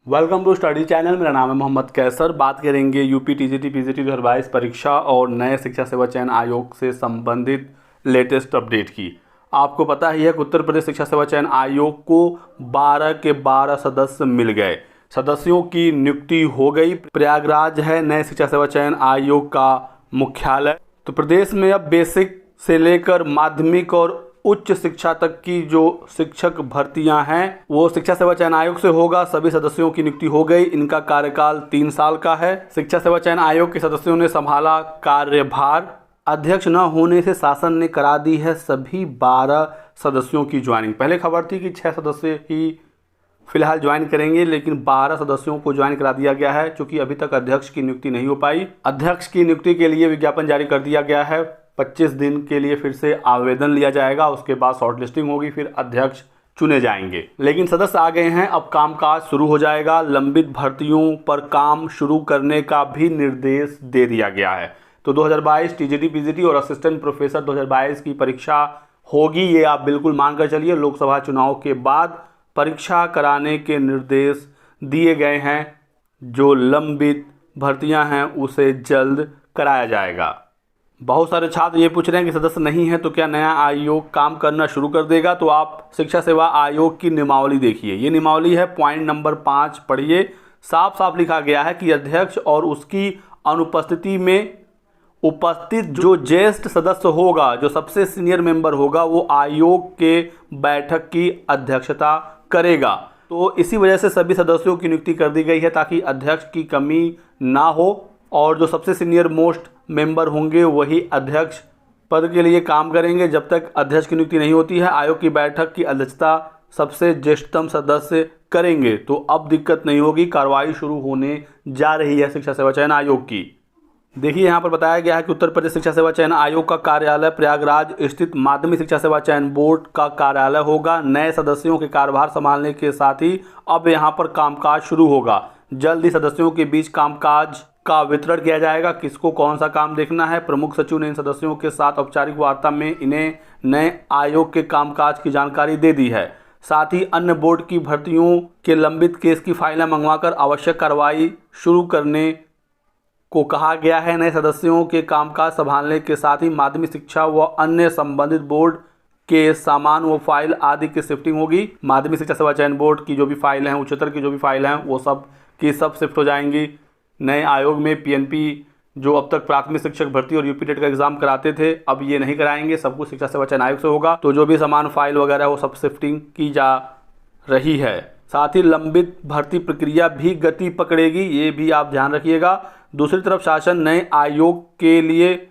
Welcome to study channel. मेरा नाम है मोहम्मद कैसर। बात करेंगे यूपी टीजीटी पीजीटी 2022 परीक्षा और नए शिक्षा सेवा चयन आयोग से संबंधित लेटेस्ट अपडेट की। आपको पता ही है कि उत्तर प्रदेश शिक्षा सेवा चयन आयोग को 12 के 12 सदस्य मिल गए। सदस्यों की नियुक्ति हो गई। प्रयागराज है नए शिक्षा सेवा चयन आयोग का मुख्यालय। तो प्रदेश में अब बेसिक से लेकर माध्यमिक और उच्च शिक्षा तक की जो शिक्षक भर्तियां हैं वो शिक्षा सेवा चयन आयोग से होगा। सभी सदस्यों की नियुक्ति हो गई। इनका कार्यकाल 3 साल का है। शिक्षा सेवा चयन आयोग के सदस्यों ने संभाला कार्यभार। अध्यक्ष न होने से शासन ने करा दी है सभी 12 सदस्यों की ज्वाइनिंग। पहले खबर थी कि 6 सदस्य ही फिलहाल ज्वाइन करेंगे, लेकिन 12 सदस्यों को ज्वाइन करा दिया गया है। क्योंकि अभी तक अध्यक्ष की नियुक्ति नहीं हो पाई। अध्यक्ष की नियुक्ति के लिए विज्ञापन जारी कर दिया गया है। 25 दिन के लिए फिर से आवेदन लिया जाएगा। उसके बाद शॉर्टलिस्टिंग होगी, फिर अध्यक्ष चुने जाएंगे। लेकिन सदस्य आ गए हैं, अब कामकाज शुरू हो जाएगा। लंबित भर्तियों पर काम शुरू करने का भी निर्देश दे दिया गया है। तो 2022 टीजीटी पीजीटी और असिस्टेंट प्रोफेसर 2022 की परीक्षा होगी, ये आप बिल्कुल मानकर चलिए। लोकसभा चुनाव के बाद परीक्षा कराने के निर्देश दिए गए हैं। जो लंबित भर्तियां हैं उसे जल्द कराया जाएगा। बहुत सारे छात्र ये पूछ रहे हैं कि सदस्य नहीं है तो क्या नया आयोग काम करना शुरू कर देगा। तो आप शिक्षा सेवा आयोग की नियमावली देखिए। ये नियमावली है, पॉइंट नंबर 5 पढ़िए। साफ साफ लिखा गया है कि अध्यक्ष और उसकी अनुपस्थिति में उपस्थित जो ज्येष्ठ सदस्य होगा, जो सबसे सीनियर मेंबर होगा, वो आयोग के बैठक की अध्यक्षता करेगा। तो इसी वजह से सभी सदस्यों की नियुक्ति कर दी गई है ताकि अध्यक्ष की कमी ना हो और जो सबसे सीनियर मोस्ट मेंबर होंगे वही अध्यक्ष पद के लिए काम करेंगे। जब तक अध्यक्ष की नियुक्ति नहीं होती है, आयोग की बैठक की अध्यक्षता सबसे ज्येष्ठतम सदस्य करेंगे। तो अब दिक्कत नहीं होगी। कार्रवाई शुरू होने जा रही है शिक्षा सेवा चयन आयोग की। देखिए यहाँ पर बताया गया है कि उत्तर प्रदेश शिक्षा सेवा चयन आयोग का कार्यालय प्रयागराज स्थित माध्यमिक शिक्षा सेवा चयन बोर्ड का कार्यालय होगा। नए सदस्यों के कार्यभार संभालने के साथ ही अब यहाँ पर कामकाज शुरू होगा। जल्द ही सदस्यों के बीच कामकाज का वितरण किया जाएगा। किसको कौन सा काम देखना है, प्रमुख सचिव ने इन सदस्यों के साथ औपचारिक वार्ता में इन्हें नए आयोग के कामकाज की जानकारी दे दी है। साथ ही अन्य बोर्ड की भर्तियों के लंबित केस की फाइलें मंगवाकर आवश्यक कार्रवाई शुरू करने को कहा गया है। नए सदस्यों के कामकाज संभालने के साथ ही माध्यमिक शिक्षा व अन्य संबंधित बोर्ड के सामान व फाइल आदि की शिफ्टिंग होगी। माध्यमिक शिक्षा सेवा चयन बोर्ड की जो भी फाइल हैं, उच्चतर की जो भी फाइल हैं, वो सब की सब शिफ्ट हो जाएंगी नए आयोग में। पीएनपी जो अब तक प्राथमिक शिक्षक भर्ती और यूपी टेट का एग्जाम कराते थे, अब ये नहीं कराएंगे। सब कुछ शिक्षा सेवा चयन आयोग से होगा। तो जो भी सामान फाइल वगैरह वो सब शिफ्टिंग की जा रही है। साथ ही लंबित भर्ती प्रक्रिया भी गति पकड़ेगी, ये भी आप ध्यान रखिएगा। दूसरी तरफ शासन नए आयोग के लिए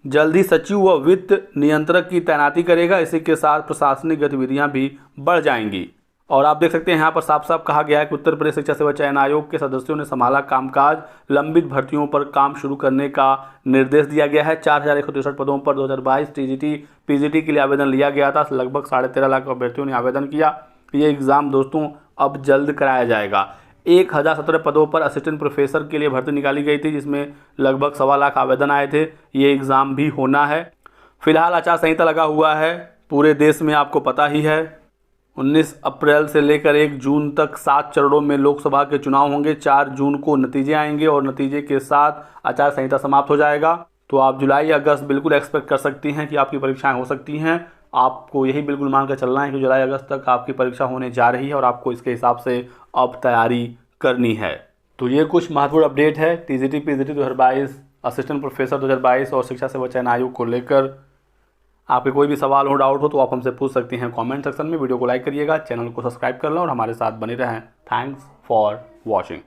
जल्द ही सचिव व वित्त नियंत्रक की तैनाती करेगा। इसी के साथ प्रशासनिक गतिविधियां भी बढ़ जाएंगी। और आप देख सकते हैं यहाँ पर साफ साफ कहा गया है कि उत्तर प्रदेश शिक्षा सेवा चयन आयोग के सदस्यों ने संभाला कामकाज। लंबित भर्तियों पर काम शुरू करने का निर्देश दिया गया है। 4163 पदों पर 2022 टीजीटी पीजीटी के लिए आवेदन लिया गया था। लगभग 13.5 लाख अभ्यर्थियों ने आवेदन किया। ये एग्ज़ाम दोस्तों अब जल्द कराया जाएगा। 1017 पदों पर असिस्टेंट प्रोफेसर के लिए भर्ती निकाली गई थी, जिसमें लगभग 1.25 लाख आवेदन आए थे। ये एग्ज़ाम भी होना है। फिलहाल आचार संहिता लगा हुआ है पूरे देश में, आपको पता ही है। 19 अप्रैल से लेकर 1 जून तक 7 चरणों में लोकसभा के चुनाव होंगे। 4 जून को नतीजे आएंगे और नतीजे के साथ आचार संहिता समाप्त हो जाएगा। तो आप जुलाई अगस्त बिल्कुल एक्सपेक्ट कर सकती हैं कि आपकी परीक्षाएं हो सकती हैं। आपको यही बिल्कुल मान कर चलना है कि जुलाई अगस्त तक आपकी परीक्षा होने जा रही है और आपको इसके हिसाब से अब तैयारी करनी है। तो ये कुछ महत्वपूर्ण अपडेट है टीजीटी पीजीटी 2022, असिस्टेंट प्रोफेसर 2022 और शिक्षा सेवा चयन आयोग को लेकर। आपके कोई भी सवाल हो, डाउट हो तो आप हमसे पूछ सकती हैं कमेंट सेक्शन में। वीडियो को लाइक करिएगा, चैनल को सब्सक्राइब कर लें और हमारे साथ बने रहें। Thanks for watching.